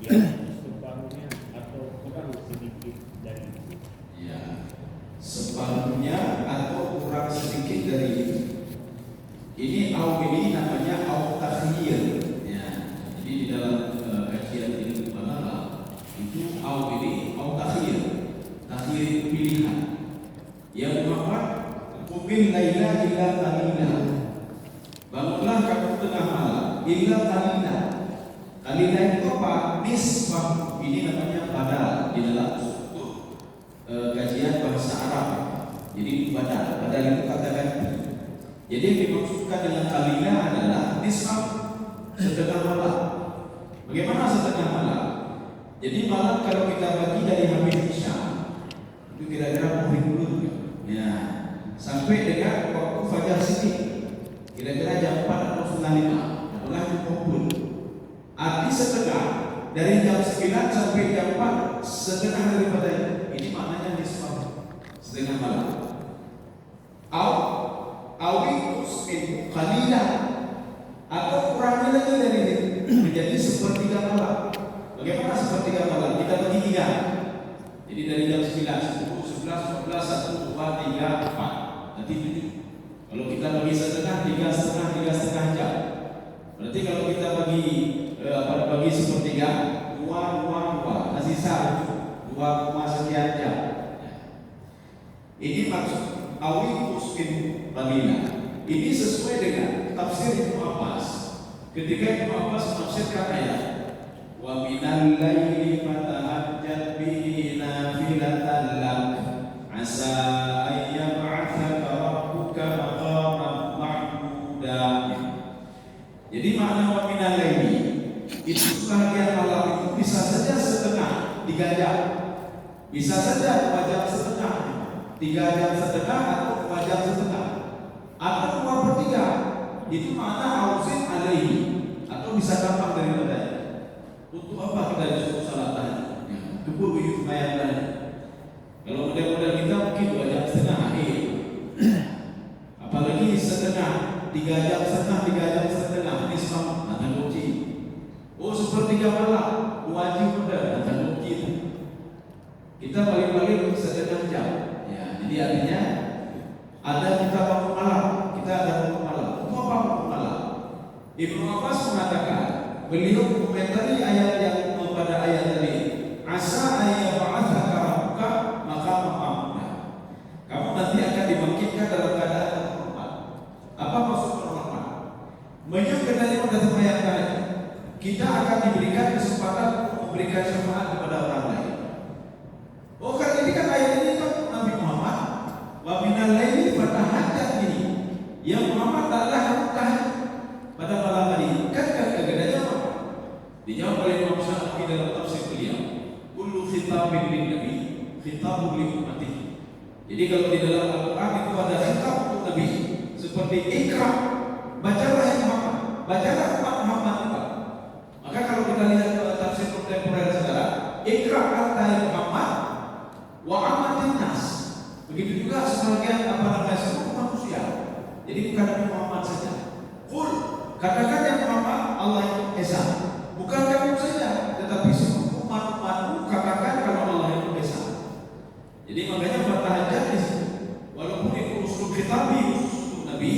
yang separuhnya atau kurang sedikit dari itu. Ya, separuhnya atau kurang sedikit dari itu. Ini ini namanya au takhyir. Ya, jadi di dalam kajian ilmu balaghah itu au takhyir. Takhyir itu pilihan. Yang Muhammad qumil laila illa qalila. Bangunlah kamu tengah malam illa qalila. Qalila itu apa? Nisfah. Ini namanya badal di dalam kajian bahasa Arab. Jadi badal itu katakan. Jadi yang dimaksudkan dengan qalila adalah nisfah, setengah malam. Bagaimana setengah malam? Jadi malam kalau kita bagi dari habis isya itu kira-kira maghrib dulu. Ya, sampai dengan waktu fajar sedikit, kira-kira jam 4 atau setengah 5, itulah kumpul. Arti setengah dari jam 9 sampai jam 4, setengah daripada ini maknanya nisfah, setengah malam. Awikus itu qalilah atau kurangnya lagi dari itu menjadi sepertiga malam. Bagaimana sepertiga malam? Kita bagi 3. Jadi dari jam 9, 10, 11, 12, 1, 2, 3, 4. Nanti 7. Kalau kita bagi setengah, 3 setengah jam. Berarti kalau kita bagi sepertiga, 2, nah sisa 2, sekian jam. Ini maksud awikus itu qalilah. Ini sesuai dengan tafsir Ibnu Abbas. Ketika Ibnu Abbas menafsirkan ayat wa minal laili fatahajjat bihi nafilatan lak asa ay yab'atsaka rabbuka maqaman mahmuda. Jadi makna wa minal laili itu sebagian malam itu bisa saja setengah 3 jam, bisa saja 2 jam setengah, 3 jam setengah atau 2 jam setengah, atau 2/3. Itu makna ausin alaihi, atau bisa gampang daripada. Untuk apa kita disuruh salat tadi? Cukup begitu bayar tadi. Kalau model-model kita mungkin 2 jam setengah akhir. Apalagi setengah, 3 jam setengah, 3 jam setengah. Ini semua akan uji. Oh sepertiga malam, wajib udah akan uji. Kita paling-paling setengah jam. Ya, jadi artinya ada kita bangun malam, kita ada bangun malam. Untuk apa bangun malam? Ibnu Abbas mengatakan, beliau mengomentari ayat yang pada ayat tadi, asa ayyab'atsaka rabbuka maqaman mahmuda. Kamu nanti akan dibangkitkan dalam keadaan terhormat. Apa maksud terhormat? Menyangka dari pada ayat tadi, kita akan diberikan kesempatan untuk memberikan syafaat kepada orang lain. Oh kan ini kan ayat ini kan Nabi Muhammad wa minal laili fatahajjat bihi. Yang Muhammad adalah tahajud pada malam hari. Kan keadaannya apa? Dijawab oleh Imam Syafi'i dalam tafsir beliau, kullu khitabin lin nabi khitabun li ummatihi. Jadi kalau di dalam Al-Qur'an itu ada khitab untuk Nabi, seperti ikra, bacalah yang Muhammad, bacalah umat Muhammad juga. Maka kalau kita lihat tafsir kontemporer sekarang, ikra anta ya Muhammad wa amatin nas. Begitu juga sebagian seluruh manusia. Jadi bukan Nabi Muhammad saja. Qul, katakan yang Muhammad Allah itu Esa. Bukan kamu saja, tetapi seluruh umat-umatmu katakan kalau Allah itu Esa. Jadi makanya fatahajat di situ. Walaupun itu usul khitabi, usul Nabi,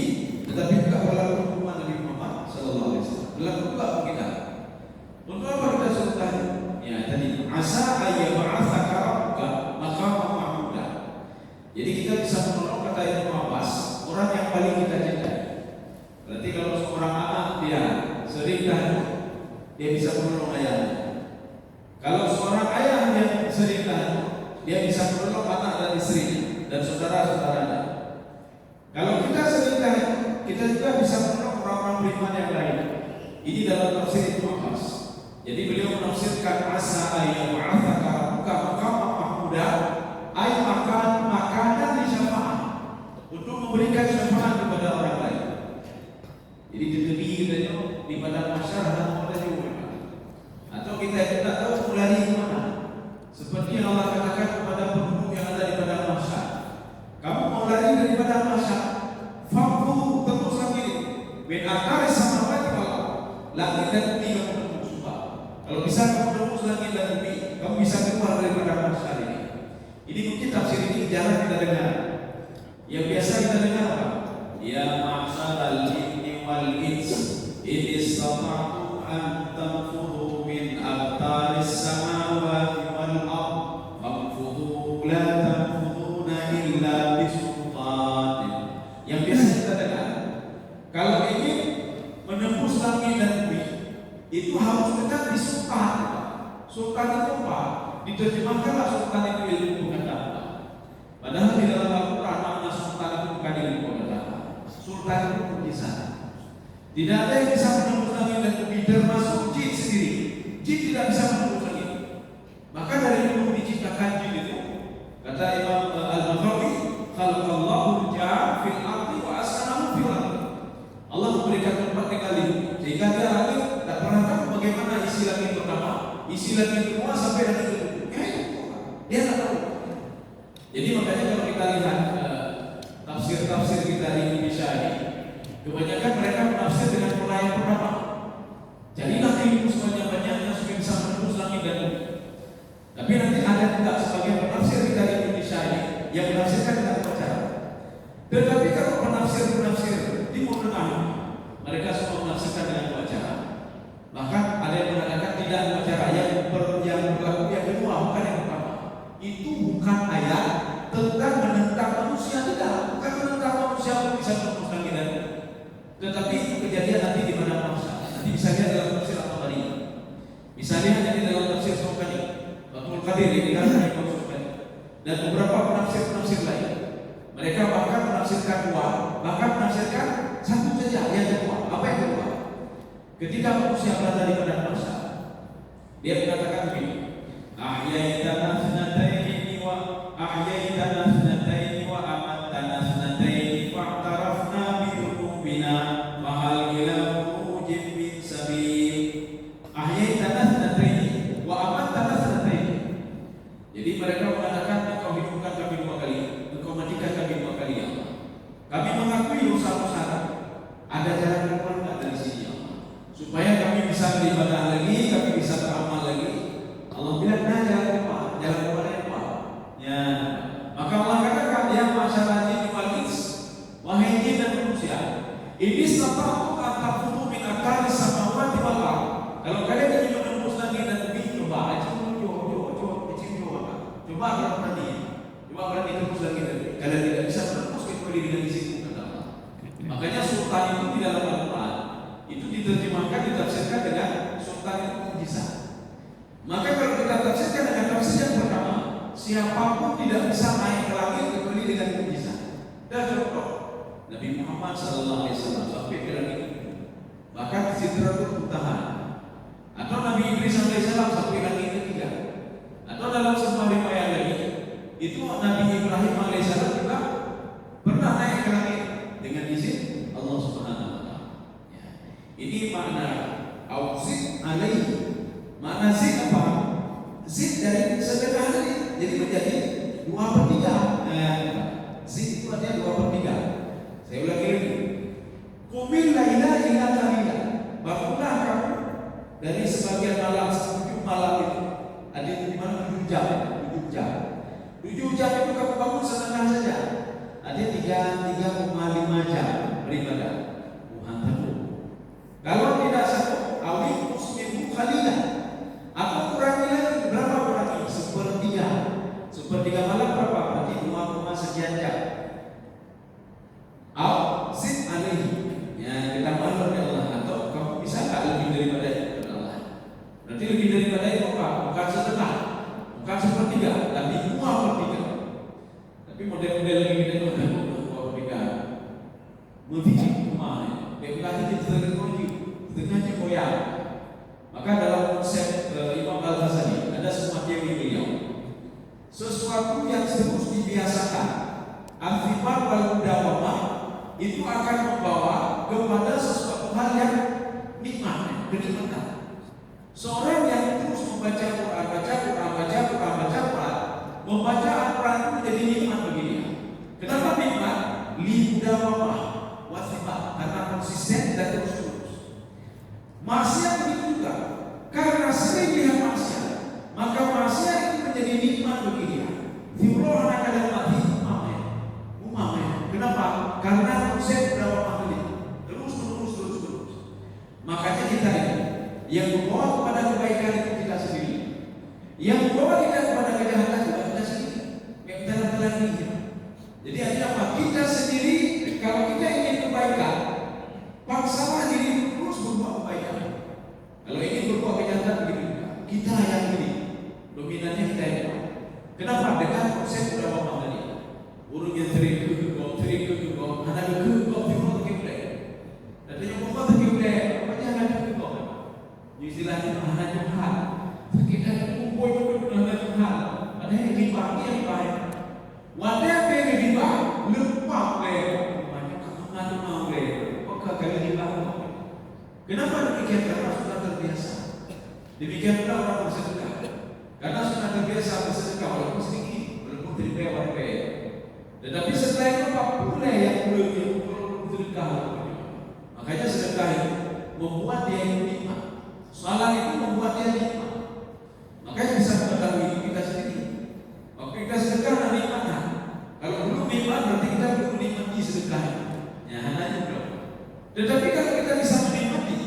tetapi juga walaupun umat Nabi Muhammad sallallahu alaihi wasallam. Berlaku juga kita. Untuk apa kita suruh tadi? Ya tadi asa ayyab'atsaka rabbuka maqaman mahmuda. Jadi kita bisa menolong kata Ibnu Abbas, orang yang paling kita cintai. Berarti kalau seorang anak dia sering tahajud, dia bisa menolong ayahnya. Kalau seorang ayah yang sering tahajud, dia bisa menolong anak dan istrinya dan saudara-saudaranya. Kalau kita sering tahajud, kita juga bisa menolong orang-orang beriman yang lain. Ini dalam tafsir Ibnu Abbas. Jadi beliau menafsirkan asa ayyab'atsaka rabbuka maqaman mahmuda, ay makanan di syafaat, untuk memberikan syafaat kepada orang lain. Jadi di padang mahsyar ada juga. Atau kita tidak tahu mulai di mana. Seperti yang Allah katakan kepada penduduk yang ada di padang mahsyar, kamu mau lari dari padang mahsyar, fampu tembus lagi min akari samawati wal ardh, langit dan bumi yang menembus. Kalau bisa kamu tembus menembus langit dan bumi, kamu bisa keluar daripada masalah ini. Ini mungkin tafsir ini jarang kita dengar. Yang biasa kita dengar apa? Ya ma'syaral jinni wal ins, in istata'tum an tanfudhu min aqtaris samawati wal ard, fanfudhu la tanfudhuna illa bisultan. Yang biasa kita dengar, kalau ingin menembus langit dan bumi, itu harus dengan disultan. Sultan itu apa? Diterjemahkanlah sultan itu ilmu pengetahuan. Padahal di dalam Al-Quran makna sultan itu bukan ilmu pengetahuan. Sultan itu mujizat. Tidak ada yang bisa menembus langit dan bumi, termasuk jin sendiri. Jin tidak bisa menembus langit. Maka dari dulu diciptakan jin itu, kata Imam Al-Baghawi, khalaqallahu al-ja'a fil ardi wa askanahu fil ardi. Allah memberikan tempat tinggal itu, sehingga dia langit tak pernah tahu bagaimana isi langit pertama, isi langit kedua sampai langit kedua. Dia tak tahu. Jadi makanya kalau kita lihat tafsir-tafsir kita di Indonesia ini, kebanyakan mereka menafsir dengan pola yang pertama. Jadi nanti ilmu sebanyak-banyaknya supaya bisa menembus langit dan bumi. Tapi nanti ada juga sebagian penafsir kita di Indonesia ini yang menafsirkan dengan cara. Tetapi kalau penafsir Timur Tengah, mereka semua menafsirkan dengan dua cara. Bahkan ada yang mengatakan tidak dua cara, yang berlaku yang kedua bukan yang pertama. Itu bukan ayat tentang menentang manusia, tidak, bukan menentang manusia untuk bisa menembus langit dan bumi. Tetapi itu kejadian nanti di mana masa. Nanti bisa lihat dalam tafsir At-Tabari. Bisa lihat nanti dalam tafsir Syaukani, Fathul Qadir yang dikatakan Imam Syaukani, dan beberapa penafsir lain. Mereka bahkan menafsirkan dua, bahkan menafsirkan satu saja yang kedua. Apa yang kedua? Ketika manusia berada di padang masa, dia mengatakan begini: Ahyaitana sunataini wa ahyaitana sunataini wa amatana sunataini fa'tarafna bi dhunubina fa hal ila khurujin min sabil. Ahyaitana sunataini wa amatana sunataini. Jadi mereka mengatakan, engkau hidupkan kami dua kali, engkau matikan kami dua kali, ya Allah. Kami mengakui dosa-dosa kami. Ada jalan keluar enggak dari sini, ya Allah, supaya kami bisa beribadah lagi, kami bisa beramal lagi. Allah bilang, nah jalan keluar yang keluar. Ya, maka Allah katakan, ya masyarakat ini wal ins, wahai jin dan manusia, ini satatu atafudhu min aqtaris samawati wal ard. Kalau kalian ingin menembus langit dan bumi, coba aja coba berani tembus langit dan bumi. Kalian tidak bisa menembus kecuali dengan izin kata Allah. Makanya sultan itu di dalam Al-Quran itu diterjemahkan, ditafsirkan dengan sultan itu mujizat. Maka kalau kita tafsirkan dengan tafsir yang pertama, siapapun tidak bisa naik ke langit kecuali dengan mujizat. Dan contoh Nabi Muhammad SAW sampai ke langit, bahkan Sidratul Muntaha, atau Nabi Idris AS sampai langit ketiga, atau dalam sebuah riwayat lagi itu Nabi Ibrahim AS juga pernah naik ke langit dengan izin Allah Subhanahu wa Ta'ala. Ya. Ini makna ausid alaihi. Makna zid apa? Zid dari setengah tadi, jadi menjadi 2/3. Zid itu artinya 2/3. Saya ulangi lagi. Qumil laila ila qalila. Bangunlah kamu dari sebagian malam, 7 malam itu. Ada di mana 7 jam. 7 jam itu kamu bangun setengah saja. Ada 3,5 jam beribadah. Tuhan tahu. Kalau tidak satu, awil muslimu khalilah. Aku kurangi lagi, berapa kurangi? 1/3. 1/3 malam berapa? Berarti 2, sekian jam. Zid alaihi. Ya, kita malu ya Allah. Atau kamu bisa nggak lebih daripada itu Allah? Berarti lebih daripada itu apa? Bukan setengah, bukan 1/3, tapi 2/3. Tapi model-model yang kita itu 2/3. Memiliki rumah, bagaimana kita setengahnya koyak. Maka dalam konsep Imam Al-Ghazali ada sebuah teori beliau. Sesuatu yang terus dibiasakan, al-thimar wal mudawamah, itu akan membawa kepada sesuatu hal yang nikmat, kenikmatan. Seorang yang terus membaca Quran, membaca Al-Quran itu menjadi nikmat bagi dia. Kenapa nikmat? Mudawamah wa thimar, karena konsisten dan terus-menerus. Maksiat begitu juga, karena sering lihat maksiat, maka maksiat itu menjadi nikmat bagi dia. Fibroh anak ada mati, umame. Kenapa? Karena konsep berapa materi terus. Makanya kita ini yang membawa kepada kebaikan itu kita sendiri, yang membawa kita kepada kejahatan juga kita sendiri. Yang kita lakukan. Jadi artinya apa? Kita sendiri kalau kita ingin kebaikan, paksalah diri terus berbuat kebaikan. Kalau ingin berbuat kejahatan begitu juga. Kita yang ini dominannya kita yang kuat. Kenapa? Dengan konsep berapa materi. Urung yang teriku, ada kegok timur kiblat. Dan yang membuat kiblat, apa yang ada kegok? Istilahnya ada Tuhan. Kita kumpul ada Tuhan. Ada yang dibagi yang baik. Wadah yang dibagi lepas le. Banyak kamu mau le. Apakah kalian dibagi? Kenapa demikian? Karena sudah terbiasa. Demikian pula orang bersedekah. Karena sudah terbiasa bersedekah walaupun sedikit, walaupun terbiasa. Tetapi setelah itu apa pula yang perlu sedekah? Makanya sedekah itu membuat dia nikmat. Salah itu membuat dia nikmat. Makanya bisa mengetahui kita sendiri. Waktu kita sedekah dan nikmatnya. Kalau belum nikmat berarti kita belum menikmati sedekah. Ya hanya itu. Tetapi kalau kita bisa menikmati,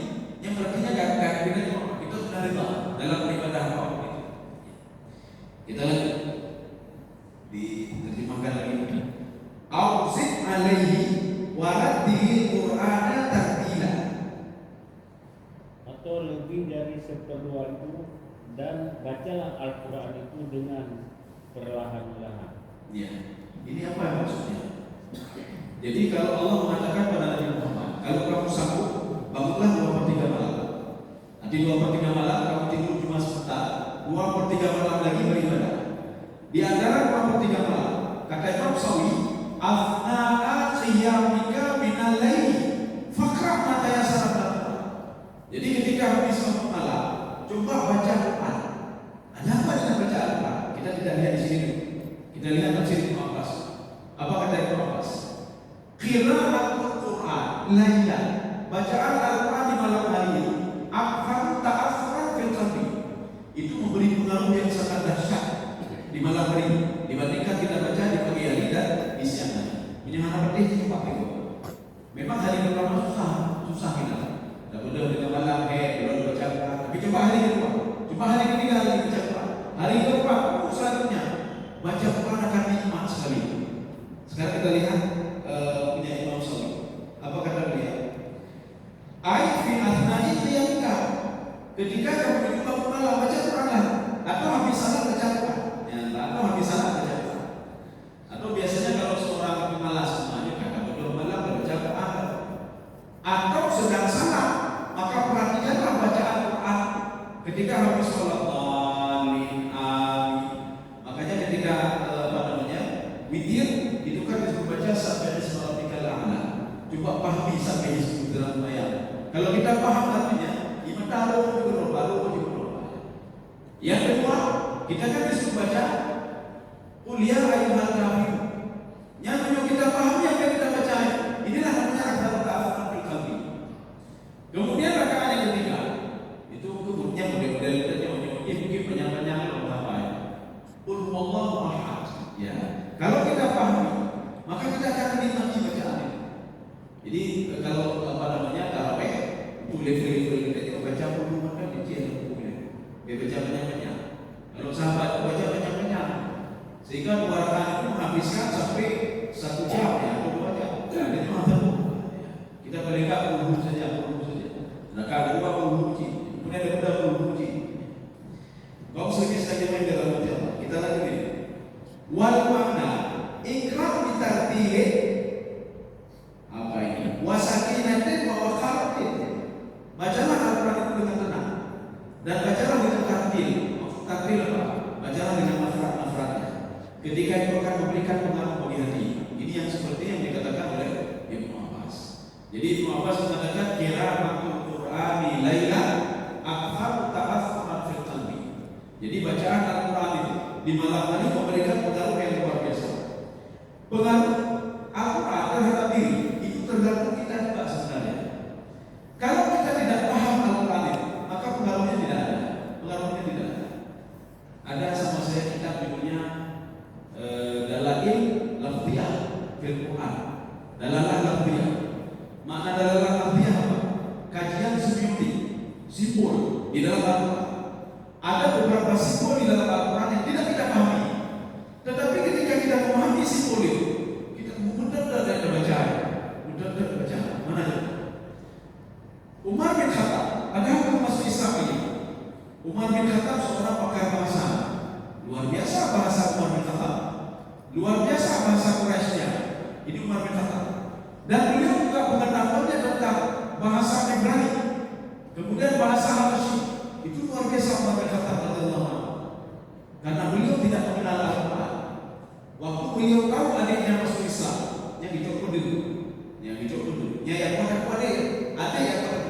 yang berarti kita sudah riba dalam ibadah apa? Kita lanjut. Diterjemahkan lagi. Ausid alaihi waraddihi Qur'ana tartila. Atau lebih dari seperluan itu, dan bacalah Al-Quran itu dengan perlahan-lahan. Ya, ini apa maksudnya? Jadi kalau Allah mengatakan pada Nabi Muhammad, kalau kamu sanggup, bangunlah 2/3 malam. Nanti 2/3 malam kamu tidur cuma sebentar, 2/3 malam lagi beribadah. Di antara 2/3 malam, kata Imam Sawi, afna'a qiyamika minal laili faqra' ma tayassara min. Jadi ketika habis malam, coba baca Quran. Ada apa dengan baca Al-Quran? Kita tidak lihat di sini. Kita lihat tafsir Ibnu Abbas. Apa kata Ibnu Abbas? Qira'atul Quran lailan. Bacaan Al-Quran di malam hari akan ta'assuran fil qalbi. Itu memberi pengaruh yang sangat dahsyat di malam hari dibandingkan kita baca di pagi hari dan di siang hari. Ini mana penting pakai itu. Memang hari pertama susah kita. Dan udah malam belum baca Quran. Tapi coba hari kedua, coba hari ketiga lagi baca Quran. Hari keempat selanjutnya baca Quran akan nikmat sekali. Sekarang kita lihat punya Imam Sawi. Apa kata beliau? Ayat fi asna'i qiyamika. Ketika kamu di malam baca Quran atau habis salat baca Quran. Atau habis salat baca Quran. Atau biasanya kalau seorang pemalas semuanya kadang belum malam baca Quran. Atau sedang salat, maka perhatikanlah bacaan Quran ketika habis salat. Makanya ketika witir itu kan disebut baca sampai semalam tinggal anak. Coba pahami sampai disebut dalam ayat. Kalau kita paham artinya, imatalu juga. Yang kedua, kita kan disuruh baca Qul ya ayyuhal kafirun. Yang perlu kita pahami apa yang kita baca. Inilah namanya azharul ta'affur fil qalbi. Kemudian rakaat yang ketiga, itu kemudian model-model kita mungkin panjang-panjang kalau apa ya. Qul huwallahu ahad. Ya. Kalau kita pahami, maka kita akan menikmati bacaan itu. Jadi kalau tarawih itu level-level kita baca dulu maka kecil dia baca banyak-banyak. Kalau sahabat baca banyak-banyak, sehingga 2 rakaat itu menghabiskan sampai 1 jam ya atau 2 jam. Jadi itu kita paling enggak puluh saja. Rakaat kedua puluh kemudian ada 20 Kau sedikit saja main dalam baca. Kita lagi wal makna ikrar bitartil apa ini wasakinatin wa wakharatin. Bacalah Al-Quran itu dengan tenang dan bacalah dengan tartil. Maksud tartil apa? Bacalah dengan makhraj-makhrajnya. Ketika itu akan memberikan pengaruh bagi hati. Ini yang seperti yang dikatakan oleh Ibnu Abbas. Jadi Ibnu Abbas mengatakan qira'atul Qur'ani lailan akthar ta'assuran fil qalbi. Jadi bacaan Al-Quran itu di malam hari memberikan pengaruh yang luar biasa. Pengaruh Al-Quran terhadap diri itu tergantung kita juga sebenarnya. Kalau kita tidak paham Al-Quran itu, maka pengaruhnya tidak ada. di dalam Al-Quran. Ada beberapa simbol di dalam Al-Quran yang tidak kita pahami. Tetapi ketika kita memahami simbol itu, kita mudah-mudahan dan bacaan. Mudah-mudahan bacaan. Mana itu? Umar bin Khattab, ada hukum masuk Islam ini. Umar bin Khattab seorang pakar bahasa. Luar biasa bahasa Umar bin Khattab. Luar biasa bahasa Quraisynya. Ini Umar bin Khattab. Dan beliau juga pengetahuannya tentang bahasa Ibrani. Kemudian bahasa Habasyi. Itu luar biasa Umar bin Khattab radhiyallahu anhu. Karena beliau tidak mengenal Al-Quran. Waktu beliau tahu adiknya masuk Islam, yang dicopot dulu, yang pada ada yang pada.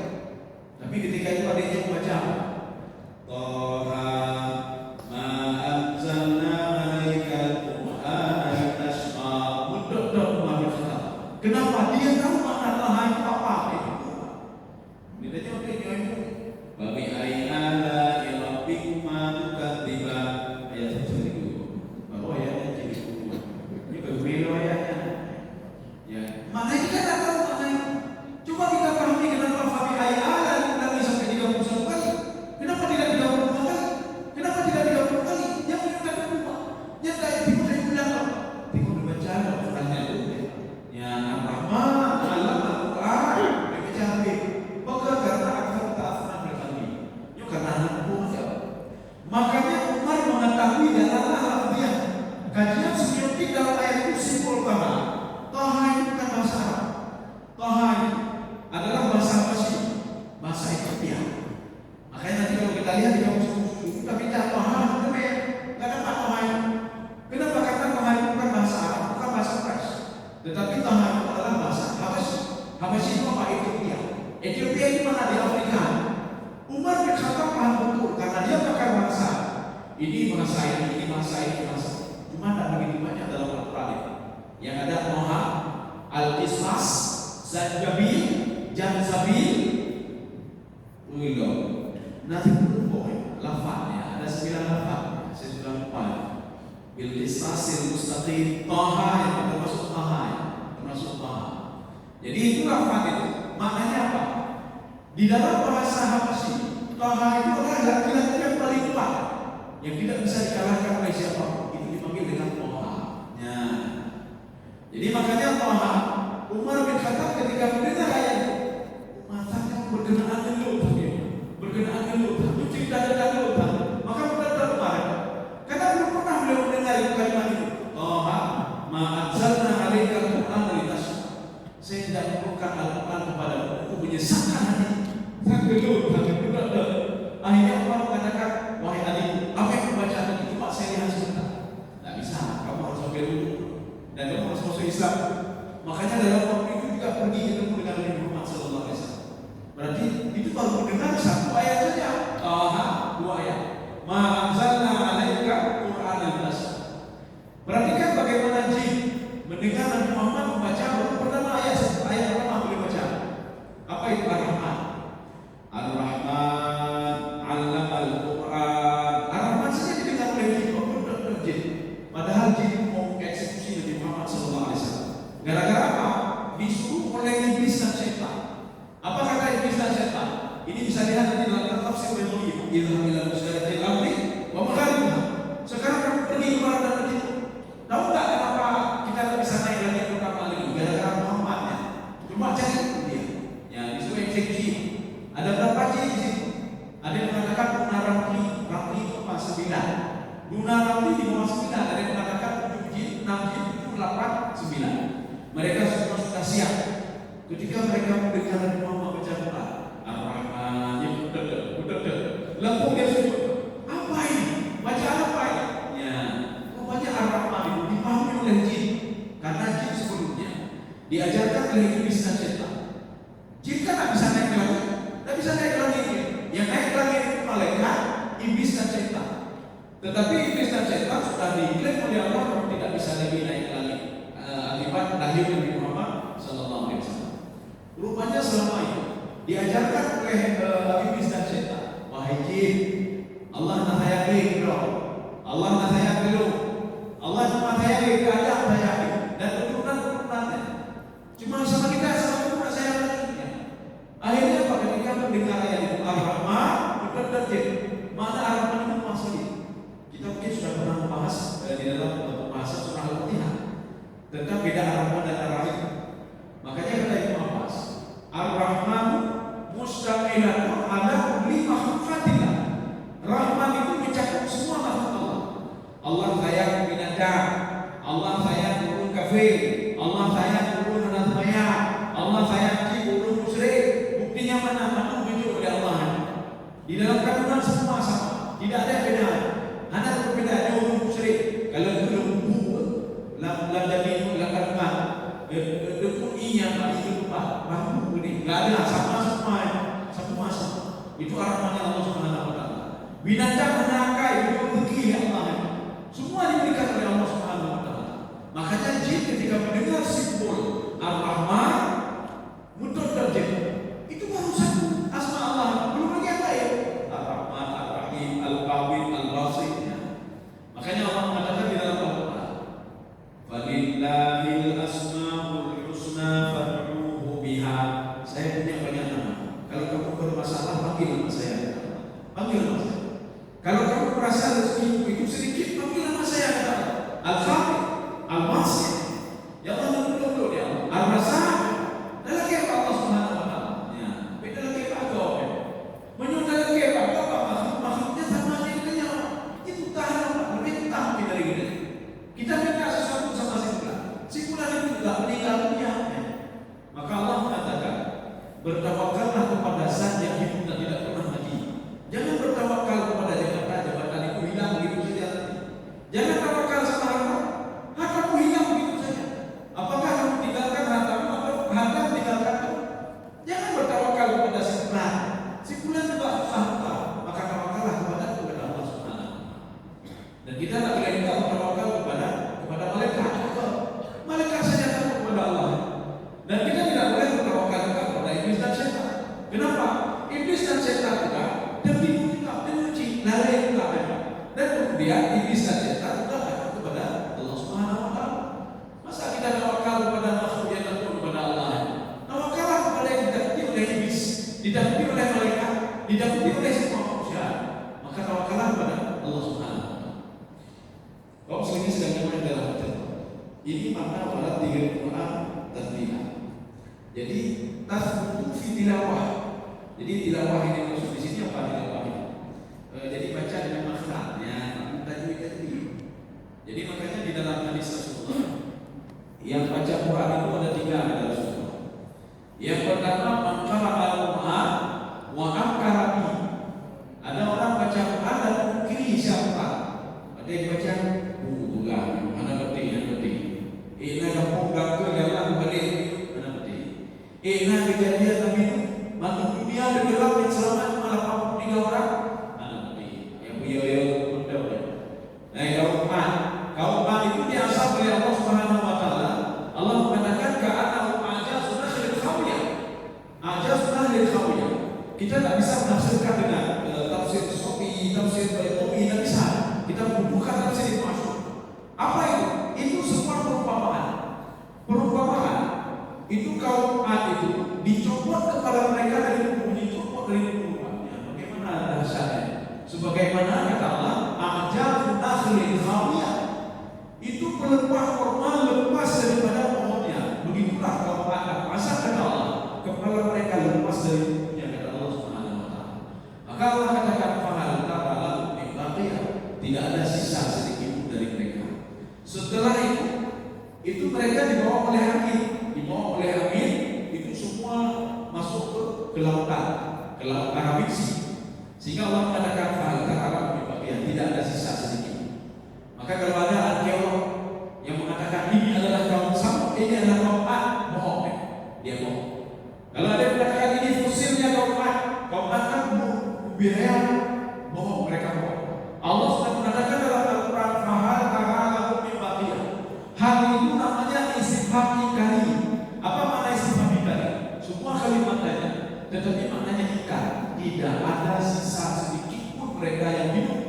Tapi ketika itu adiknya membaca Toha ma anzalna alaikal Qur'ana litashqa. Mudah-mudahan Umar bin Khattab. Kenapa? Dia tahu makna Toha itu apa? Bedanya apa ini? Babi ayala ilabbikuma tukadziban. Ayat itu bahwa ayatnya jadi dua. Ini berbeda ayatnya. Ya, makna ini kan tahu makna itu. Coba kita pahami kenapa babi ayala diulangi sampai 31 kali. Kenapa tidak 32 kali? Kenapa tidak 30 kali? Yang menunjukkan apa? Yang kayak timun dari belakang. Timun dibaca Al-Qurannya itu. Ya, Ar-Rahman alam Al-Quran. Baca habis. Maka karena akal ta'afna berkali. Itu karena anak buah. Makanya Umar mengetahui dalam Al-Quran kajian semiotik dalam ayat itu simbol Toha. Toha itu bukan bahasa Arab. Toha itu adalah bahasa Habasyi, bahasa Ethiopia. Makanya nanti kalau kita lihat di kamus kita bicara Toha, kenapa Toha itu? Kenapa? Karena Toha itu bukan bahasa Arab, bukan bahasa Pers. Tetapi Toha itu adalah bahasa Habasyi. Habasyi itu apa? Ethiopia. Ethiopia itu mana? Di Afrika. Umar bin Khattab paham betul karena dia pakai bahasa. Ini bahasa ini bahasa. Cuma tidak begitu banyak dalam Al-Quran. Yang ada Toha, Al-Qisas, Zanjabil, Janzabil, Uilo. Nanti belum boleh. Lafaznya ada 9 lafaz. Saya sudah lupa. Bil-Qisasil Mustaqim, Toha yang termasuk Toha, termasuk Toha. Jadi itu lafaz itu. Maknanya apa? Di dalam bahasa Habasyi, Toha itu adalah laki-laki yang paling kuat, yang tidak bisa dikalahkan oleh siapa. Itu dipanggil dengan Toha. Ya. Jadi makanya Toha, Umar bin Khattab ketika mendengar ayat itu, matanya berkenaan gelut, berkenaan gelut, itu cinta dan gelut. Maka benar-benar Umar, karena belum pernah beliau mendengar kalimat itu. Toha ma anzalna alaikal Qur'ana litashqa. Saya tidak menurunkan Al-Quran kepada aku menyesatkan hati. Gelut, benar-benar. Akhirnya Umar mengatakan, wahai adikku, apa yang membaca tadi itu Pak saya lihat sebentar. Tidak bisa, kamu harus sampai dulu dan kamu harus masuk Islam. Makanya dalam waktu itu juga pergi ketemu dengan Nabi Muhammad SAW. Berarti itu baru mendengar satu ayat saja. Dua ayat. Ma anzalna alaika Qur'ana litashqa. Perhatikan bagaimana jin mendengar Nabi Muhammad membaca baru pertama ayat pertama boleh baca. Apa itu Ar-Rahman? Ar-Rahman 'allamal Qur'an. Ar-Rahman saja didengar oleh jin. Padahal jin mau eksekusi Nabi Muhammad SAW. Gara-gara apa? Disuruh oleh iblis dan syaitan. Apa kata iblis dan syaitan? Ini bisa lihat nanti dalam tafsir Al-Qur'an. Idham ila musyaratil amri wa magharibiha. Sekarang kamu pergi ke barat dan timur. Tahu enggak kenapa kita tak bisa naik lagi ke kapal lagi? Gara-gara Muhammadnya. Cuma cari dia. Ya, disuruh eksekusi. Ada berapa ciri di situ? Ada yang mengatakan Luna Ramli itu apa? 9. Luna Ramli di bawah 9. Ada yang mengatakan 7 jin, 6 jin, 8, 9. Mereka semua sudah siap. Ketika mereka mendengar Nabi Muhammad baca Quran, Ar-Rahman, yang betul-betul. Lalu dia sebut, apa ini? Baca apa ini? Ya, rupanya Ar-Rahman itu dipahami oleh jin. Karena jin sebelumnya diajarkan oleh iblis dan syaitan. Jin kan tak bisa naik ke langit. Tak bisa naik ke langit. Yang naik ke langit itu malaikat, iblis dan syaitan. Tetapi iblis dan syaitan sudah diklaim oleh Allah yang tidak bisa lagi naik ke langit. Akibat lahir Nabi Muhammad SAW. Rupanya selama itu diajarkan oleh iblis dan syaitan. Wahai jin, Allah nasayakin bro. Allah nasayakin lo. Allah cuma sayakin keadaan sayakin dan keturunan-keturunannya. Cuma sama kita sama keturunan saya. Akhirnya apa? Ketika mendengar ayat itu Ar-Rahman, betul-betul dan jin. Mana Ar-Rahman itu luas sekali. Kita mungkin sudah pernah membahas di dalam pembahasan surah Al-Fatihah tentang beda Ar-Rahman dan Ar-Rahim. Makanya kata Ibnu Abbas, Ar-Rahman mustamilatun ala kulli makhluqatillah. Rahman itu mencakup semua makhluk Allah. Allah sayang binatang, Allah sayang burung kafir, Allah sayang burung anak maya, Allah sayang burung musyrik. Buktinya mana? Mana wujud oleh Allah. Di dalam kandungan semua sama, tidak ada beda. Hanya perbedaannya burung musyrik. Kalau itu lembu, lam jamin, lam kandungan, dekun iya, itu lupa, bahu ini, nggak ada, sama semua. Itu Ar-Rahman Allah Subhanahu Wa Taala. Binatang menakai itu rezeki Allah. Semua diberikan oleh Allah Subhanahu Wa Taala. Makanya jin ketika mendengar simbol Ar-Rahman, muncul dan jin. Itu baru satu asma Allah. Belum lagi yang lain. Ar-Rahman, Ar-Rahim, Al-Qawi, Al-Basir. Makanya Allah mengatakan di dalam Al-Quran, "Falillahil asmaul husna fad'uhu biha." Saya punya banyak nama. Kalau kamu bermasalah, panggil nama saya. Panggil nama saya. Kalau kamu merasa rezeki itu sedikit, panggil nama saya. Al-Khafi, Al-Basir. Ya Allah dulu dia. Al-Razzaq. Dan lagi apa Allah Subhanahu Wa Taala? Ya, beda lagi apa kau? Menyudah lagi apa makhluknya sama dengan Allah. Itu tahan, lebih tahan dari kita. Kita minta sesuatu sama simpulan itu tidak meninggal dunia. Maka Allah mengatakan, bertawakallah kepada Zat yang hidup dan tidak pernah mati. Jangan bertawakal kepada jabatan itu hilang begitu saja. Jangan tawakal sama hartamu hilang begitu saja. Apakah kamu tinggalkan hartamu atau harta tinggalkan kamu? Jangan bertawakal kepada simpulan. Simpulan juga harta. Maka tawakallah kepada Allah Subhanahu. Dan kita tidak boleh minta bertawakal kepada malaikat. Malaikat saja takut kepada Allah. Dan kita tidak boleh bertawakal kepada iblis dan setan. Kenapa? Iblis dan setan juga tertipu juga, memuji, lalai juga mereka. Dan kemudian iblis dan setan juga takut kepada Allah Subhanahu Wa Taala. Masa kita tawakal kepada makhluk yang takut kepada Allah? Tawakallah kepada yang ditakuti oleh iblis, ditakuti oleh malaikat, ditakuti oleh semua manusia. Maka tawakallah kepada Allah Subhanahu Wa Taala. Kau sendiri sedang berada dalam hati. Ini makna pada 3 Quran tasbih. Jadi tasbutu fi tilawah. Jadi tilawah ini maksud di sini apa tilawah ini? Jadi baca dengan makhrajnya, tajwid tadi. Jadi makanya di dalam hadis Rasulullah yang baca Quran itu ada 3 ada Rasulullah. Yang pertama man qara'a al-Qur'an wa ankara bihi. Ada orang baca Quran dan mengingkari siapa? Ada yang baca bukan, mana betul yang betul. Ini kampung ganggu jalan balik. Nah kejadian Nabi masuk dunia ada gelap yang selamat cuma 83 orang. Yang punya betul. Kaum itu diasal oleh Allah Subhanahu Wa Taala. Allah mengatakan ka'annahu ajazun nakhil khawiyah. Ajazun nakhil khawiyah. Kita tidak bisa menafsirkan dengan tafsir Sufi, tafsir Baithawi, tidak bisa. Kita membuka tafsir itu masuk. Apa itu? Itu semua perumpamaan. Perumpamaan itu kaum Ad itu dicopot kepada mereka dari rumahnya. Bagaimana dahsyatnya? Sebagaimana kata Allah, ajazun nakhil khawiyah. Itu pelepah korma lepas daripada pohonnya. Begitulah kaum Ad. Masa kata Allah, kepala mereka lepas dari pohonnya kata Allah Subhanahu Wa Taala. Maka Allah katakan fahal tara lahum min baqiyah. Tidak ada sisa sedikit dari mereka. Setelah itu mereka dibawa oleh angin. Dibawa oleh angin itu semua masuk ke lautan Arabik Sea. Sehingga Allah mengatakan fahal tara lahum min baqiyah. Tidak ada sisa sedikit. Maka kalau ada arkeolog yang mengatakan ini adalah kaum Samud, ini adalah kaum Ad, bohong, dia bohong. Kalau ada yang mengatakan ini fosilnya kaum Ad kan budaya, bohong, mereka bohong. Allah sudah mengatakan dalam Al-Quran fahal tara lahum min baqiyah. Hal itu namanya istifham ingkari. Apa makna istifham ingkari? Semua kalimat saja, tetapi maknanya ingkar. Tidak ada sisa sedikit pun mereka yang hidup.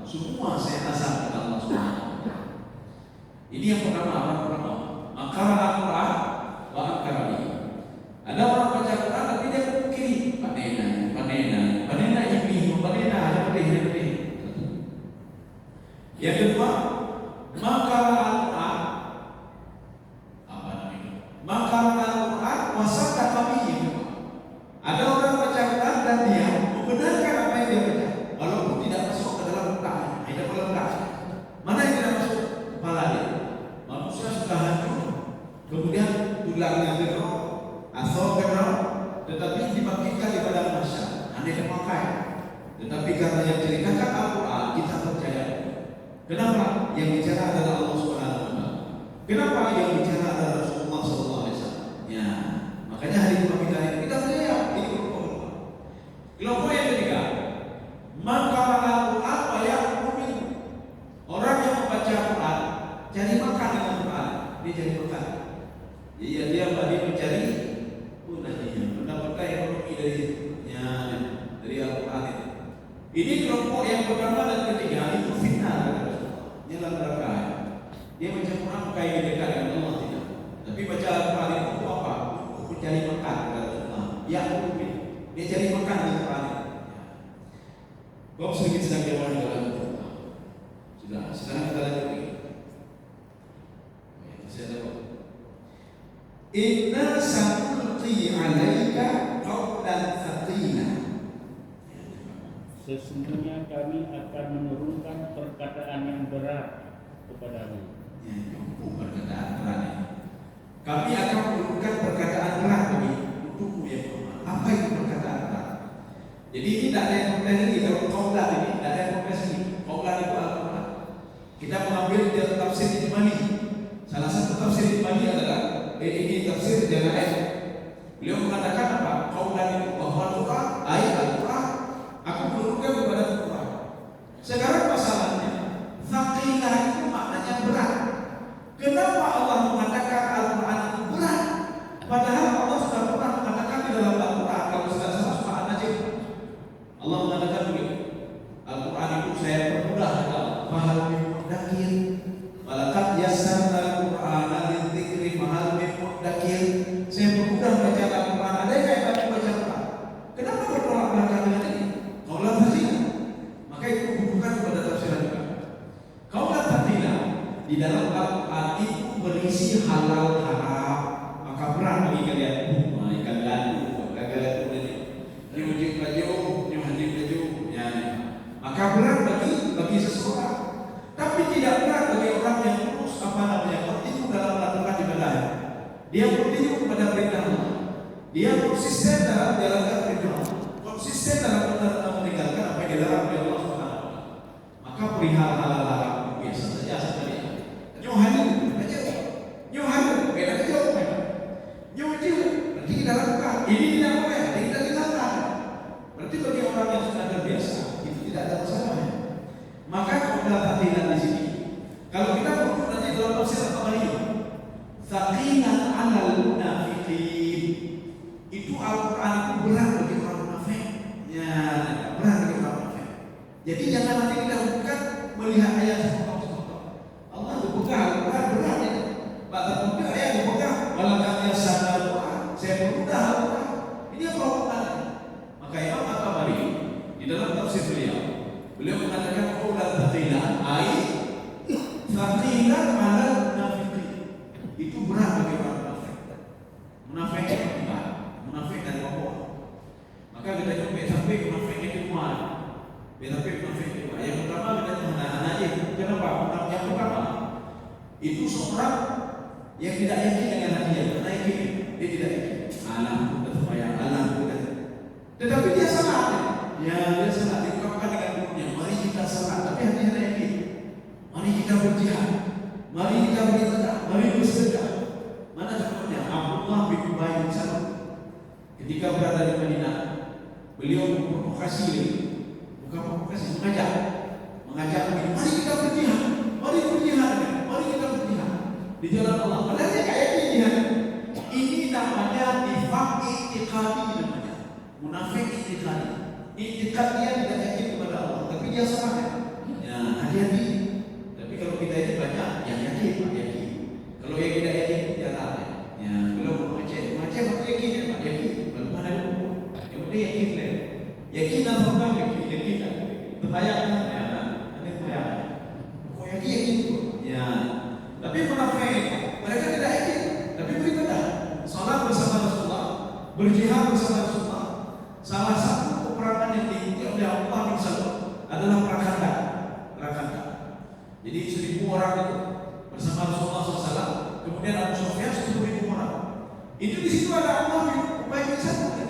Semua saya asal kata Allah Subhanahu Wa Taala. Ini yang pertama. Makara Al-Quran wa ankara bihi. Ada orang baca Quran tapi dia mungkiri panena ini antara yang ceritakan Al-Quran kita percaya. Kenapa? Yang bicara adalah Allah Subhanahu Wa Taala. Kenapa? Yang bicara adalah Rasulullah Sallallahu Alaihi Wasallam. Ya, makanya hari Jumat kita percaya ini kelompok. Kelompok yang ketiga, maka Al-Quran banyak mukmin. Orang yang membaca Al-Quran cari makan dengan Al-Quran, dia cari makan. Iya, dia mencari mendapatkan ekonomi dari Al-Quran ini. Ini kelompok yang pertama dan ketiga itu fitnah. Nyala neraka. Dia baca Quran kayak dekat dengan Allah tidak. Tapi baca Al-Quran itu apa? Mencari makan kata Rasulullah. Ya mungkin dia cari makan di Quran. Kau sedikit sedang jawab dalam Quran. Sudah, sekarang kita lanjut lagi. Saya tahu. Inna sanulqi 'alaika qawlan thaqila. Sesungguhnya kami akan menurunkan perkataan yang berat kepadamu. Perkataan berat. Kami akan menurunkan perkataan berat bagi untukmu ya Muhammad. Apa itu perkataan berat? Jadi ini tidak ada yang komplain lagi. Kalau qawlan ini tidak ada yang komplain lagi. Qawlan itu Al-Quran. Kita mengambil dari tafsir Ijmali. Salah satu tafsir Ijmali adalah ini tafsir Jalalain. Beliau mengatakan apa? Qawlan itu bahwa Al-Quran ayat Al-Quran aku menurunkan kepada Al-Quran. Sekarang masalahnya thaqilah itu maknanya berat. Kenapa Allah mengatakan Al-Quran itu berat? Padahal Allah sudah pernah mengatakan di dalam Al-Quran, kalau sudah salah surah An-Najm, Allah mengatakan begini, Al-Quran itu saya permudah fahal min muddakir walaqad yassarna al-Qur'ana lidzikri fahal min muddakir. Saya permudah baca Al-Quran. Ada yang baca Al-Quran? Kenapa bertolak belakang dengan ini? Kaulah tafsir. Maka itu bukan kepada tafsiran juga. Kaulah tafsir di dalam Al-Quran itu berisi halal haram. Maka berat bagi kalian. Ikan gaduh, gagal ini. Nyuji baju, nyuji baju. Ya. Maka berat bagi seseorang. Tapi tidak berat bagi orang yang terus itu dalam melakukan ibadah. Dia bertinju kepada perintah Allah. Dia konsisten dalam menjalankan perintah Allah. Konsisten dalam meninggalkan apa yang dilarang oleh Allah Subhanahu. Maka perihal halal haram biasa saja sebenarnya. Nyohayu, beda jauh. Nyuci, berarti kita lakukan. Ini tidak boleh, tidak dilarang. Berarti bagi orang yang sudah terbiasa itu tidak ada masalah. Maka kalau tidak di sini, kalau kita buku nanti dalam tafsir At-Tabari, thaqilan 'alal munafiqin. Itu Al-Quran itu berat bagi orang munafik. Ya, berat bagi orang munafik. Jadi jangan nanti kita bukan melihat ayat sepotong-sepotong. Allah buka Al-Quran berat ya. Bahkan buka ayat buka walaqad yassarna al-Quran. Saya permudah Al-Quran. Ini Al-Quran. Maka Imam At-Tabari di dalam tafsir beliau mengatakan qaulan thaqilan ai thaqilan 'alal munafiqin. Itu berat bagi orang munafik. Munafik munafik dan bawah. Maka kita coba sampai munafik itu mana? Munafik itu. Yang pertama kita menahan aja. Kenapa? Yang pertama itu seorang yang tidak yakin dengan hadiah. Karena yakin dia tidak yakin. Alam kita. Tetapi dia salah. Ya dia salah. Diungkapkan dengan gurunya. Mari kita salah. Tapi hati-hati yakin. Mari kita berjihad. Mari kita beribadah. Mari bersedekah. Mana contohnya? Abdullah bin Ubay bin Salul. Ketika berada di Madinah, beliau memprovokasi, bukan provokasi, mengajak begini, mari kita berjihad, mari kita berjihad di jalan Allah. Padahal dia kayak jihad. Ini namanya nifaq i'tiqadi namanya, munafik i'tiqadi. I'tiqad dia tidak yakin kepada Allah, tapi dia salah. Ya, hati-hati. Tapi kalau kita ini banyak yang yakin. Kalau yang tidak yakin dia tak ada. Ya, belum mengaceh yakin. Yakin atau bukan yakin terbayang ada terbayang kok yakin ya. Tapi munafik mereka tidak yakin tapi beribadah, salat bersama Rasulullah, berjihad bersama Rasulullah. Salah satu peperangan yang diikuti oleh Allah bin Salul adalah perang Khandaq. Jadi 1.000 orang itu bersama Rasulullah SAW. Kemudian Abu Sufyan 10.000 orang. Itu di situ ada Allah bin Ubay bin Salul.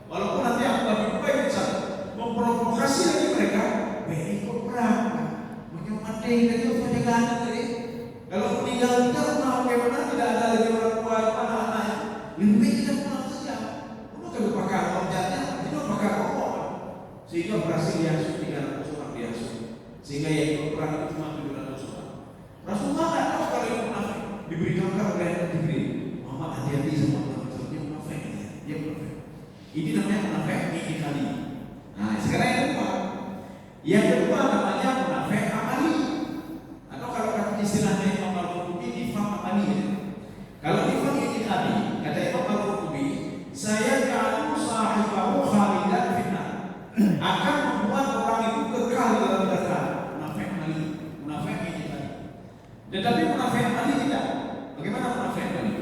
Walaupun nanti Abdullah bin Ubay bin Salul memprovokasi tadi penjagaan tadi. Kalau meninggal kita rumah bagaimana tidak ada lagi orang tua anak-anaknya. Lebih baik kita pulang saja. Untuk kalau pakai objeknya, itu pakai rokok. Sehingga berhasil diasuh 300 orang diasuh. Sehingga yang ikut perang itu cuma 700 orang. Rasulullah tidak tahu kalau itu munafik. Diberikan kabar oleh Jibril. Muhammad hati-hati sama munafik. Dia munafik. Dia munafik. Ini namanya munafik itikadi. Nah, sekarang yang kedua. Yang kedua namanya munafik amali. Atau kalau kata istilahnya Imam Al-Qurtubi nifaq amali. Kalau nifaq itikadi, kata Imam Al-Qurtubi, saya kanu sahibahu khalidan finnar. Akan membuat orang itu kekal dalam neraka. Munafik amali, munafik itikadi. Tetapi munafik amali tidak. Bagaimana munafik amali?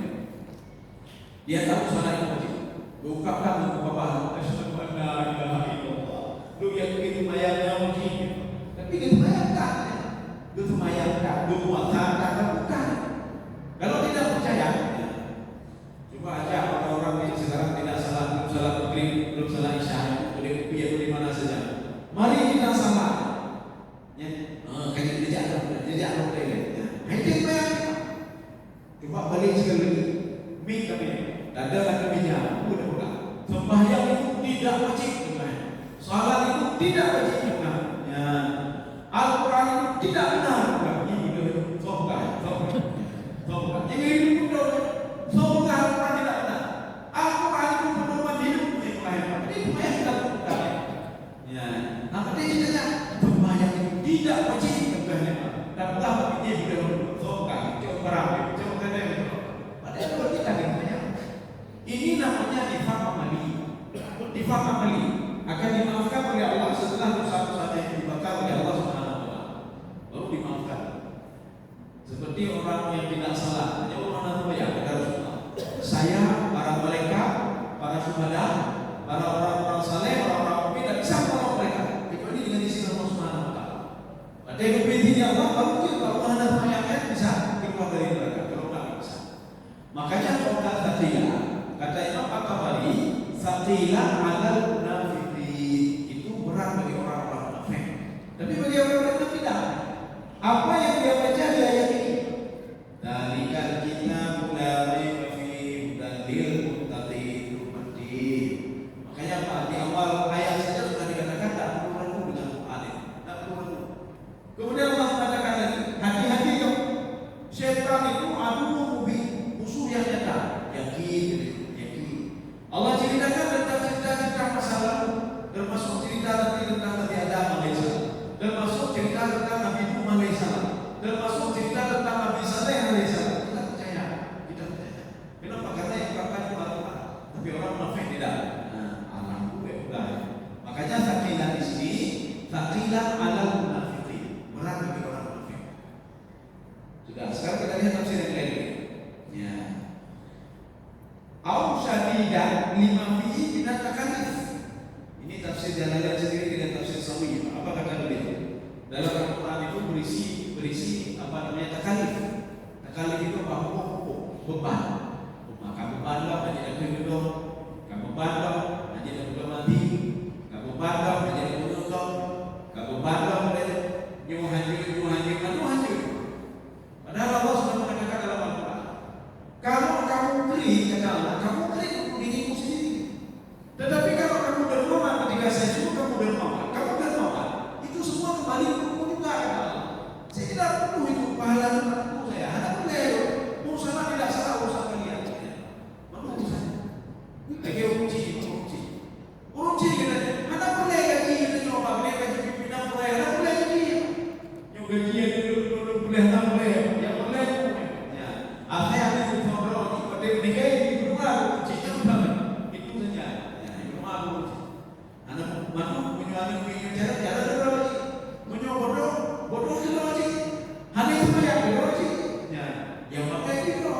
Dia tahu salat itu wajib. Bukakan buku bapak asyhadu an la ilaha illallah. Lu yang begitu mayatnya wajib. Tapi dia semayangkan. Dia semayangkan, dia muasakan, bukan. Kalau tidak percaya, coba aja orang-orang yang sekarang tidak salah, belum salah maghrib, belum salah isya, boleh kopi atau di mana saja. Mari kita salah. Ya, kayak jejak boleh. Itu yang coba balik sekali lagi. Mik kami. Adalah kebijakan mudah-mudah. Sembahyang itu tidak wajib, salat itu tidak wajib, ya. Al-Quran itu tidak benar, ini benar. Sombong. Ini benar. Sombong Al-Quran tidak benar. Al-Quran itu pedoman hidup yang lain. Ini sembahyang tidak benar. Ya, nanti kita sembahyang itu tidak wajib, dan Allah ini benar. Sombong. Padahal kita banyak. Ini namanya nifaq amali. Nifaq amali akan dimaafkan oleh Allah setelah dosa-dosanya yang dibakar oleh Allah Subhanahu wa taala. Baru dimaafkan. Seperti orang yang tidak salah, hanya orang apa ya kata Rasulullah. Saya, para malaikat, para syuhada, para orang-orang saleh, orang-orang mukmin tidak bisa menolong mereka kecuali dengan izin Allah Subhanahu wa taala. Ada yang berpikir Allah mungkin kalau Allah ada mayatnya bisa keluar dari neraka, kalau tidak bisa. Makanya orang kata kata Imam At-Tabari, "Saqila 'alal munafiqin." Itu berat bagi orang-orang munafik. Tapi bagi orang-orang munafik tidak. Apa yang dia baca di ayat ini? Dzalikal kitabu la raiba fihi hudan lil muttaqin. Makanya Pak, di awal ayat saja sudah dikatakan tak perlu ragu dengan Quran. Tak perlu ragu. Kemudian Allah mengatakan lagi, hati-hati kamu. Syaitan itu aduh mubin, musuh yang nyata. Yakin. Allah ceritakan tentang cerita-cerita masa lalu, termasuk cerita tentang Nabi Adam alaihissalam, termasuk cerita tentang Nabi Nuh alaihissalam, termasuk cerita tentang Nabi Saleh alaihissalam. Kita percaya. Kenapa? Karena yang katakan itu Al-Quran. Tapi orang munafik tidak. Alhamdulillah. Makanya taqilah di sini, taqilah alal munafiqin. Berat bagi orang munafik. Sudah. Sekarang kita lihat tafsir yang lain. Ya. Au syadidan lima fihi minat takalif. Ini tafsir Jalalain sendiri dengan tafsir Sawi. Apa kata beliau? Dalam Al-Quran itu berisi apa namanya takalif. Takalif itu hukum beban. Kamu bandar menjadi penduduk, kamu bandar menjadi penduduk mati, kamu bandar menjadi penduduk, kamu bandar menjadi nyuruh hancur. Padahal Allah sudah mengatakan dalam Al-Quran, kalau kamu beri, kata Allah, kamu beri untuk dirimu sendiri. Tetapi kalau kamu dermawan ketika saya suruh kamu dermawan, itu semua kembali untukmu juga, kata Allah. Saya tidak perlu itu pahala untukmu saya. Anda boleh, mau salah tidak salah urusan kalian. Mana urusan? Lagi uruci kata, Anda boleh gaji kita coba, boleh gaji pimpinan boleh, Anda boleh gaji. Yang gaji yang dulu boleh, Anda boleh, yang boleh. Ya, akhirnya dikai di rumah kuncinya banget itu saja. Ya, di rumah kunci. Anak mana punya cara terus bodoh terus. Hanya itu yang terus. Ya, yang pakai itu.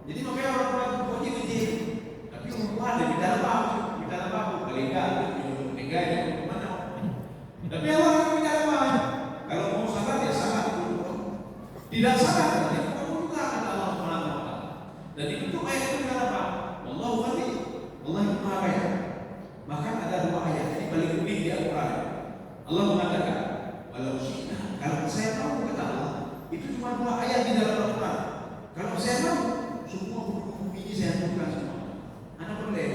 Jadi makanya orang kunci kunci. Tapi rumah ada di dalam apa? Paling enggak mana. Tapi Allah punya apa? Kalau mau salah ya salah dulu. Tidak salah nanti bukan Allah Subhanahu wa taala. Dan itu ayat itu apa? Wallahu ghani. Allah itu Maha Kaya. Maka ada dua ayat ini paling unik di Al-Quran. Allah mengatakan, walau syi'na, kalau saya tahu cuma 2 ayat di dalam Al-Quran. Kalau saya mau, semua buku-buku ini saya buka semua. Anak perlen.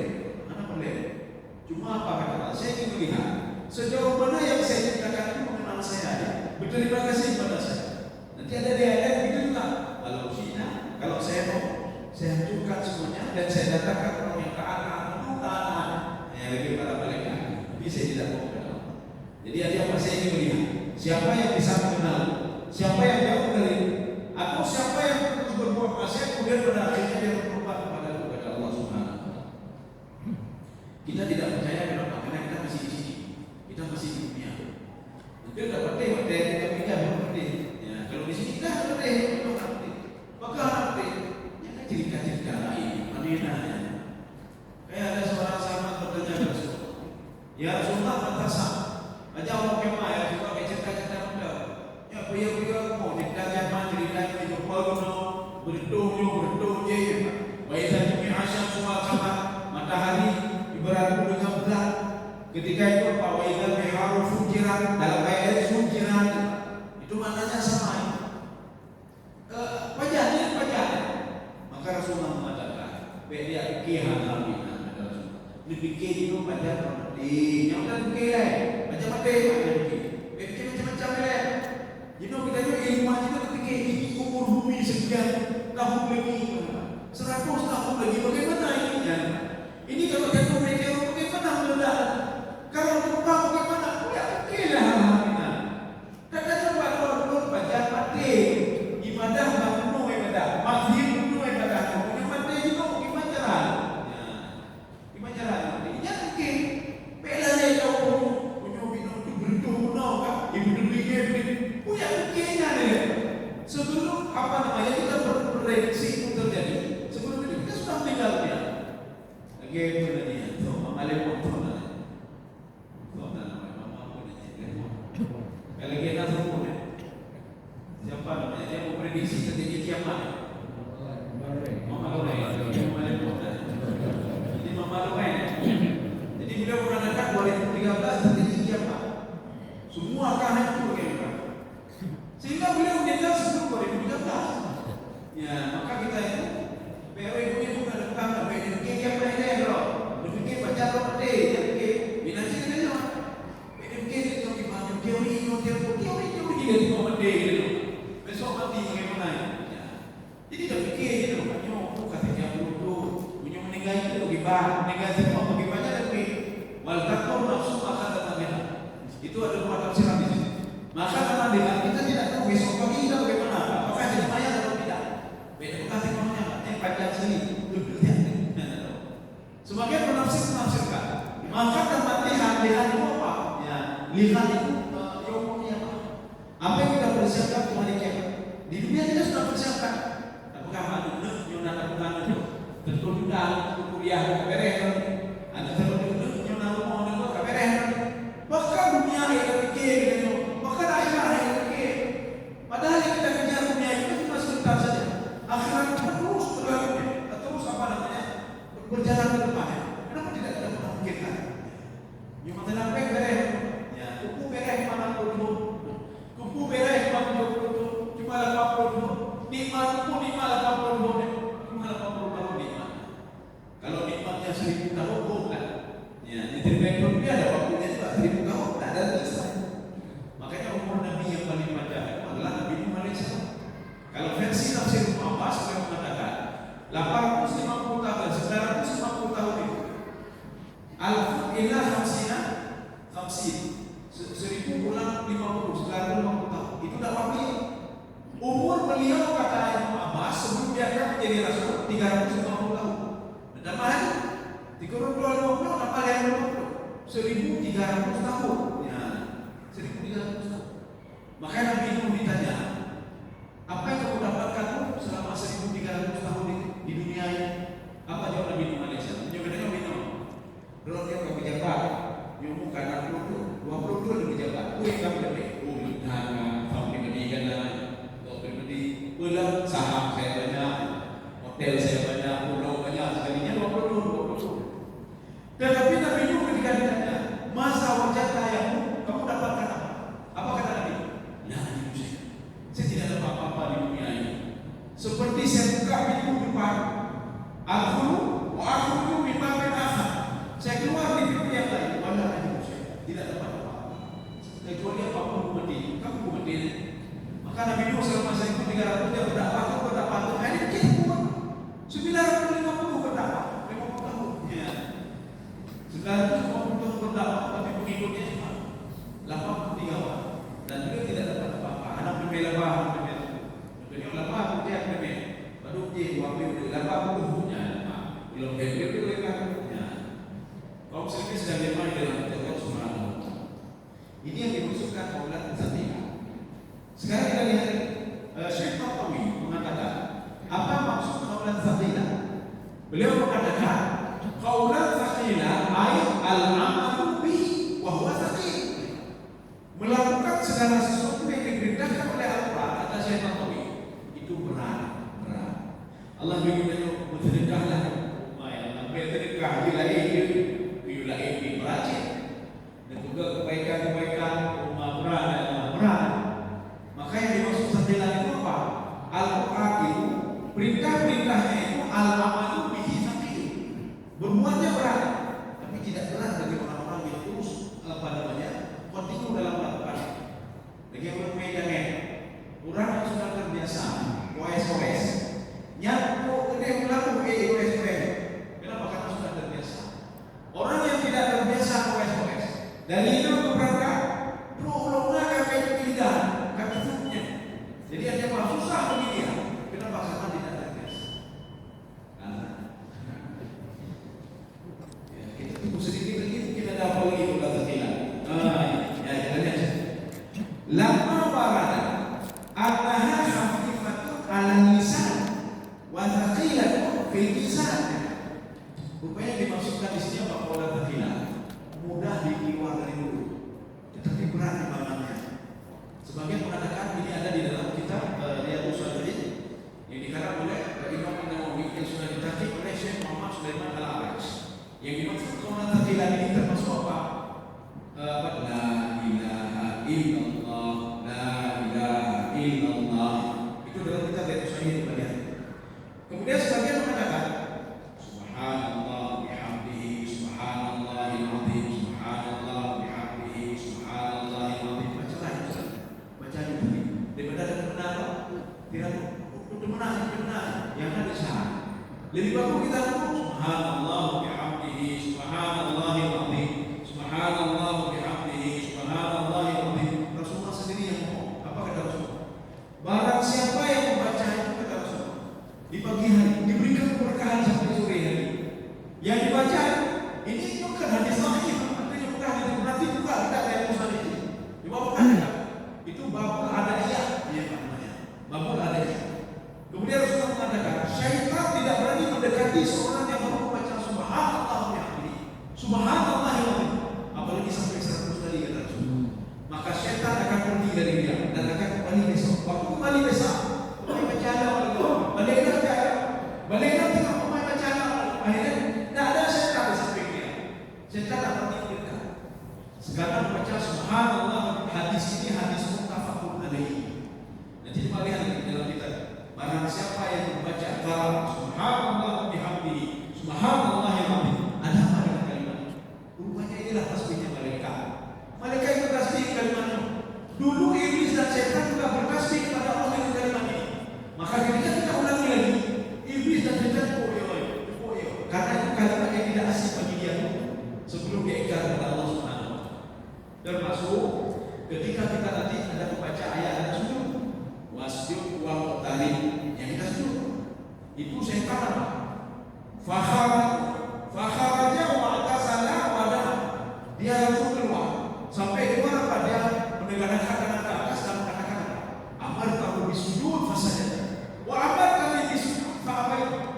Cuma apa kata Allah? Saya ingin melihat sejauh mana yang saya ceritakan itu mengenal saya. Berterima kasih kepada saya. Nanti ada di ayat begitu juga. Kalau Cina, kalau saya mau, saya hancurkan semuanya dan saya datangkan orang yang taat. Yang lebih pada mereka. Tapi saya tidak mau kenal. Jadi ada apa saya ingin melihat? Siapa yang bisa mengenal? Siapa yang jauh dari? Atau siapa yang terus berbuat maksiat kemudian pada akhirnya dia berubah kepada Allah Subhanahu wa Ta'ala. Kita tidak percaya kenapa? Karena kita masih di sini. Kita masih di dunia. Mungkin dapat kita pindah berarti. Ya, kalau di sini kita dapat berarti. Maka nanti yang cerita-cerita lain, manenanya. Kayak ada seorang sahabat bertanya kepada Rasulullah. Ya Rasulullah batasan. Aja Allah kemah ya juga cerita-cerita muda. Ya beliau mau cerita itu pagi berdoa je. Baiklah demi asyam semua sama matahari ibarat dengan bulan. Ketika itu Pak Waidah biharu fujiran dalam ayat fujiran itu maknanya sama. Wajahnya. Maka Rasulullah mengatakan, "Beda kihan nabi." Dipikir itu pada mati, yang udah dipikir macam-macam pikir macam-macam lah. Jadi kita juga ilmu kita berpikir ini umur bumi sekian tahun lagi, 100 tahun lagi bagaimana ini? Ini kalau jatuh meteor bagaimana meledak? Kalau gempa bagaimana? Ya okelah alhamdulillah. Kadang-kadang kalau baca mati ibadah bangun ibadah, maghrib bangun ibadah, kemudian mati juga gimana cara? Sebelum kita berprediksi itu terjadi, sebelum itu kita sudah meninggal dunia. Bagaimana dia? Tuh, mengalir motor kalau kita semua, siapa namanya? Dia mau prediksi terjadi kiamat. Mama Lorena. Jadi Mama Lorena. Jadi beliau mengatakan 2013 terjadi kiamat. Semua akan hancur kayak sehingga beliau meninggal sebelum 2013. Ya, maka kita itu PW ini bukan depan, PW dia pernah bro. Berpikir baca rote, jadi binasi kita juga. PW itu gimana? Teori dia di komande gitu. Besok mati bagaimana ya? Jadi dah fikir gitu, banyak kata dia dulu, punya meninggal itu gimana? Meninggal itu bagaimana tapi wal takun nafsu akan datang. Itu ada 2 tafsiran di sini. Maka dengan kita tidak tahu besok pagi kita bagaimana, apakah jadi mayat atau tidak. Beda kata namanya, yang panjang sini. Sebagian menafsirkan. Maka tempat lihat itu apa? Ya, lihat itu yomongnya apa? Apa yang kita persiapkan untuk hari kiamat? Di dunia kita sudah persiapkan. Apakah ada nyona bukan itu? Tentu sudah kuliah beres. Ada tentu nyona mau nengok beres. Bahkan dunia kita pikir gitu. Padahal yang kita kejar dunia itu cuma sebentar saja. Akhirat terus berjalan ke depannya. Kenapa tidak kita memikirkan? Cuma tenang beres. Ya, kupu beres mana dulu. Kupu beres mana dulu. Cuma 80. Nikmat kupu 80 dulu. Cuma 80 tahun nikmat. Kalau nikmatnya 1000 tahun bukan. kecuali apapun hukum mati. Kamu hukum mati. Maka Nabi Nuh selama 1300 dia berdakwah, itu hari ini hukum 950 berdakwah, 50 tahun. Ya. 950 tahun berdakwah, tapi pengikutnya cuma 83 orang. Dan beliau tidak dapat apa-apa. Anak berbela bahan, beliau lapar, dia berbela. Baru dia waktu lapar punya, belum berbela itu punya. Kaum muslimin sedang bermain dalam Allah Subhanahu wa Ta'ala. Ini yang dimaksudkan kaulan satia. Sekarang kita lihat Syekh Tantawi mengatakan apa maksud kaulan satia? Beliau mengatakan kaulan satia ayat al-amalu bihi wa huwa satia. Melakukan segala sesuatu yang diperintahkan oleh Al-Quran, kata Syekh Tantawi, itu berat. Allah beritahu bersedekahlah, bersedekah wilayah rajin, dan juga kebaikan rumah berat. Maka yang dimaksud sajalah itu apa? Al-Quran itu perintah-perintahnya itu al-amalu bihi satil, berbuatnya berat, tapi tidak berat bagi orang-orang yang terus kontinu dalam melakukan. Bagi orang medan, orang yang sudah terbiasa OS nyapu gede melaku OS. Kenapa? Karena sudah terbiasa. Orang yang tidak terbiasa OS dari itu berangkat prolongnya kakek tidak kaki punya. Jadi ada apa susah bagi dia. Kenapa? Karena tidak terbiasa. Kita tunggu sedikit lagi kita dapat lagi kata hilang. Kita lihat. Lama warada annaha khafifatun 'ala lisan wa thaqilatun fil lisan. Rupanya dimaksudkan di sini apa? Qawlan thaqilah, mudah dikeluar dari mulut, tetapi berat timbangannya. Sebagian mengatakan ini ada di dalam kitab Riyadhus Shalihin yang dikarang oleh Imam An-Nawawi yang sudah ditakik oleh Syekh Muhammad Sulaiman Al-Araj. Yang dimaksud qawlan thaqilah ini termasuk apa? La ilaha illallah, la ilaha illallah. Itu dalam kitab Riyadhus Shalihin bagian. Kemudian sebagian mengatakan subhanallah bihamdihi subhanallahil azim, subhanallah bihamdihi subhanallahil azim. Baca itu daripada ada benar tidak benar yang ada salah. Lebih bagus kita subhanallah bihamdihi subhanallahil azim, subhanallah bihamdihi subhanallahil azim. Rasulullah sendiri yang ngomong. Apa kata Rasulullah? Barang siapa yang membaca itu, kata Rasulullah, di pagi hari diberikan keberkahan sampai sore hari. Yang dibaca ini bukan hadis sahih, artinya bukan hadis berarti bukan tidak ada yang sahih. Dibawakan itu babul adaiyah, dia namanya. Babul adaiyah. Kemudian Rasulullah mengatakan, syaitan tidak berani mendekati seorang yang baru membaca subhanallah bihamdihi subhanallahil azim, apalagi sampai 100 kali kata Rasulullah. Maka syaitan akan pergi dari dia dan akan kembali besok. Waktu kembali besok, kembali baca balik tengah pemain baca akhirnya tidak ada syaitan di samping dia. Syaitan akan tinggalkan. Sekarang baca subhanallah. Hadis ini hadis muttafaqun alaihi. Nanti kita lihat dalam kitab. Barang siapa yang membaca kalam subhanallah bihamdihi subhanallahil azim, ada apa dengan kalimat? Rupanya inilah tasbihnya malaikat. Malaikat itu tasbih kalimatnya. Dulu iblis dan setan juga bertasbih kepada Allah dengan kalimat ini. Maka ketika kita ulangi lagi, iblis dan setan karena itu kalimat yang tidak asing bagi dia sebelum dia ingkar kepada Allah Subhanahu wa Ta'ala. Termasuk ketika kita nanti ada membaca ayat ada sujud, wasjud wa talim yang kita sujud, itu setan apa? Fakharaja wa atasala wadah, dia langsung keluar sampai keluar apa? Dia menegakkan tangan ke atas dan mengatakan amar kamu disujud fasajada wa amar kami disujud fa'abai.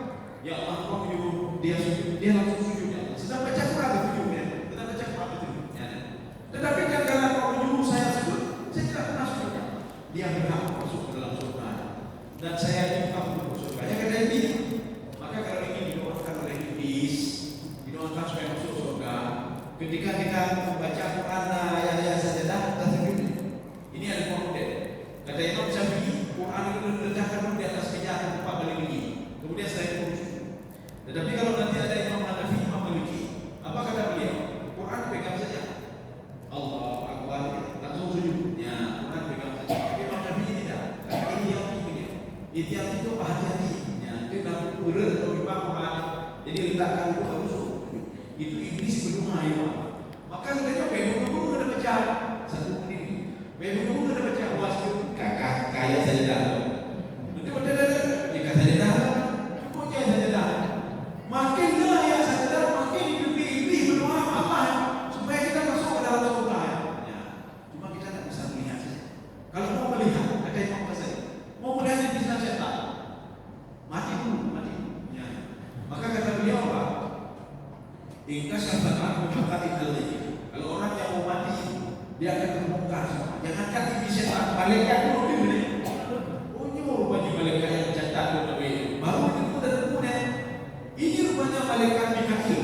Ya Allah, kau menyuruh dia sujud, dia langsung sujud. Sedang baca Quran sujudnya, sedang baca Quran sujudnya. Tetapi karena kau menyuruh saya sujud, saya tidak pernah sujudnya. Dia berhak masuk ke dalam surga dan saya minta masuk surga. Yang kata ini, maka kalau ingin didoakan oleh iblis, didoakan supaya masuk surga. Ketika kita membaca Quran ayat-ayat sajadah, kita sujud. Ini ada model. Kata Imam Syafi'i, Quran itu diletakkan di atas meja 4 kali tinggi. Kemudian saya pun sujud. Tetapi kalau nanti ada Imam Hanafi, Imam Maliki, apa kata beliau? Quran pegang saja. Allah Akbar, langsung Hati-hati itu hati-hati. Ya, itu dalam urut atau gimana? Jadi letakkan itu harus itu iblis berdua ya. Maka mereka pengen ada pecah satu ini. Pengen ada pecah was kakak kaya saja dah. Nanti ada jika saja dah. Pokoknya saja dah. Makin kaya saja dah, makin iblis berdua apa? Supaya kita masuk ke dalam surga. Ya. Cuma kita tak bisa melihat. Kalau mau melihat, ada yang mau saya. Mau melihat iblis dan setan. Mati dulu. Ya. Maka kata beliau apa? Ingkar syafatan maka itu. Kalau orang yang mau mati, dia akan terbongkar semua. Jangankan iblis setan, malaikat dulu diberi. Oh ini rupanya malaikat yang catat dulu. Baru itu dan kemudian ini rupanya malaikat Mikail.